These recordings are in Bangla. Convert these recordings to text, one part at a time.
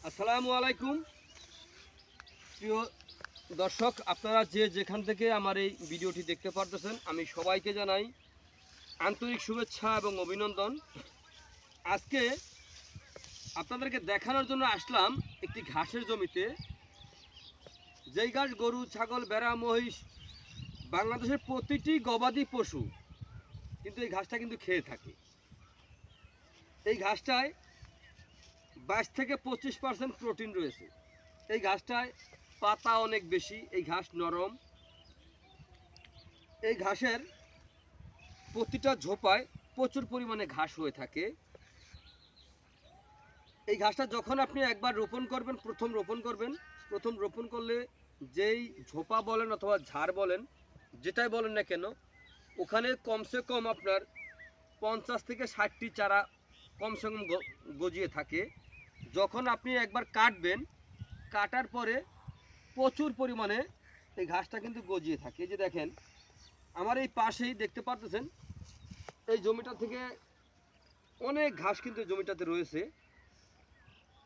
আসসালামু আলাইকুম প্রিয় দর্শক, আপনারা যে যেখান থেকে আমার এই ভিডিওটি দেখতে পারতেছেন, আমি সবাইকে জানাই আন্তরিক শুভেচ্ছা এবং অভিনন্দন। আজকে আপনাদেরকে দেখানোর জন্য আসলাম একটি ঘাসের জমিতে। যেই ঘাস গরু, ছাগল, ভেড়া, মহিষ, বাংলাদেশের প্রতিটি গবাদি পশু কিন্তু এই ঘাসটা কিন্তু খেয়ে থাকে। এই ঘাসটায় 22 থেকে 25% প্রোটিন রয়েছে। এই ঘাসটায় পাতা অনেক বেশি, এই ঘাস নরম। এই ঘাসের প্রতিটা ঝোপায় প্রচুর পরিমাণে ঘাস হয়ে থাকে। এই ঘাসটা যখন আপনি একবার রোপণ করবেন, প্রথম রোপণ করলে যেই ঝোপা বলেন অথবা ঝাড় বলেন, যেটাই বলেন না কেন, ওখানে কমসে কম আপনার 50 থেকে 60টি চারা কমসে কম গজিয়ে থাকে। যখন আপনি একবার কাটবেন, কাটার পরে প্রচুর পরিমাণে এই ঘাসটা কিন্তু গজিয়ে থাকে। এই যে দেখেন, আমার এই পাশেই দেখতে পাচ্ছেন, এই জমিটা থেকে অনেক ঘাস কিন্তু জমিটাতে রয়েছে।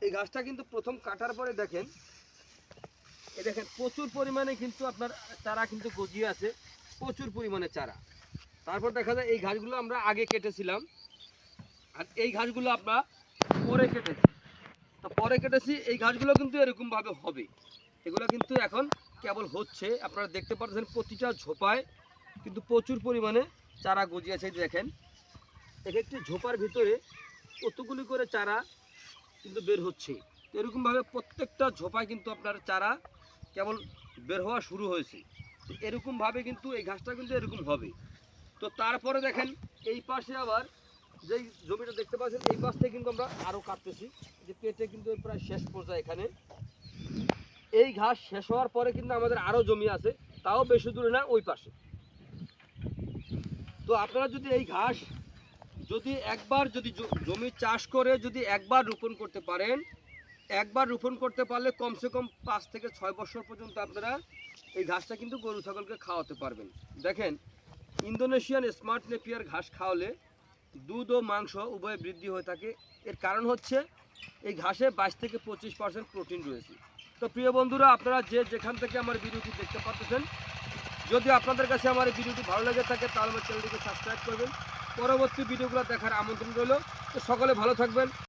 এই ঘাসটা কিন্তু প্রথম কাটার পরে দেখেন, এই দেখেন প্রচুর পরিমাণে কিন্তু আপনার চারা কিন্তু গজিয়ে আছে, প্রচুর পরিমাণে চারা। তারপর দেখা যায় এই ঘাসগুলো আমরা আগে কেটেছিলাম, আর এই ঘাসগুলো আমরা পরে কেটেছি। এই ঘাসগুলো কিন্তু এরকমভাবে হবে। এগুলো কিন্তু এখন কেবল হচ্ছে। আপনারা দেখতে পাচ্ছেন প্রতিটা ঝোপায় কিন্তু প্রচুর পরিমাণে চারা গজিয়েছে। দেখেন, এক একটি ঝোপার ভিতরে কতগুলি করে চারা কিন্তু বের হচ্ছে। এরকমভাবে প্রত্যেকটা ঝোপায় কিন্তু আপনার চারা কেবল বের হওয়া শুরু হয়েছে। এরকমভাবে কিন্তু এই ঘাসটা কিন্তু এরকম হবে। তো তারপরে দেখেন, এই পাশে আবার যেই জমিটা দেখতে পাচ্ছেন, এই পাশ থেকে কিন্তু আমরা আরও কাটতেছি। যে কেটে কিন্তু প্রায় শেষ পর্যায়ে এখানে এই ঘাস শেষ হওয়ার পরে কিন্তু আমাদের আরও জমি আছে, তাও বেশি দূরে না, ওই পাশে। তো আপনারা যদি এই ঘাস একবার জমি চাষ করে একবার রোপণ করতে পারেন, একবার রোপণ করতে পারলে কমসে কম 5 থেকে 6 বছর পর্যন্ত আপনারা এই ঘাসটা কিন্তু গরু ছাগলকে খাওয়াতে পারবেন। দেখেন, ইন্দোনেশিয়ান স্মার্ট নেপিয়ার ঘাস খাওয়ালে দুধ ও মাংস উভয় বৃদ্ধি হয়ে থাকে। এর কারণ হচ্ছে এই ঘাসে 22 থেকে 25% প্রোটিন রয়েছে। তো প্রিয় বন্ধুরা, আপনারা যে যেখান থেকে আমার ভিডিওটি দেখতে পাচ্ছেন, যদি আপনাদের কাছে আমার এই ভিডিওটি ভালো লেগে থাকে তাহলে আমার চ্যানেলটিকে সাবস্ক্রাইব করবেন। পরবর্তী ভিডিওগুলো দেখার আমন্ত্রণ রইল। তো সকলে ভালো থাকবেন।